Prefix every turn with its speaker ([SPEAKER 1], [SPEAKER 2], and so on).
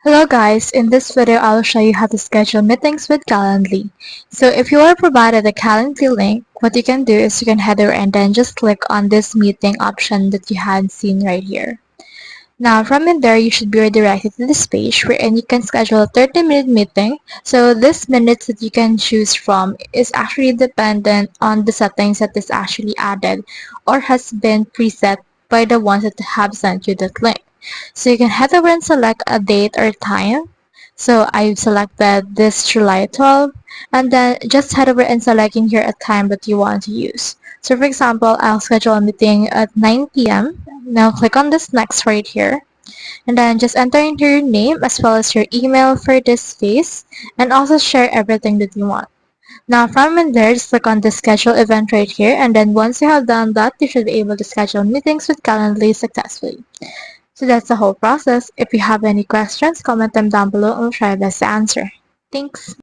[SPEAKER 1] Hello guys, in this video I'll show you how to schedule meetings with Calendly. So if you are provided a Calendly link, what you can do is you can head over and then just click on this meeting option that you had seen right here. Now from in there you should be redirected to this page wherein you can schedule a 30-minute meeting. So this minutes that you can choose from is actually dependent on the settings that is actually added or has been preset by the ones that have sent you that link. So you can head over and select a date or time. So I've selected this July 12 and then just head over and select in here a time that you want to use. So for example, I'll schedule a meeting at 9 p.m. Now click on this next right here and then just enter in your name as well as your email for this space and also share everything that you want. Now from in there, just click on the schedule event right here and then once you have done that, you should be able to schedule meetings with Calendly successfully. So that's the whole process. If you have any questions, comment them down below and we'll try our best to answer. Thanks!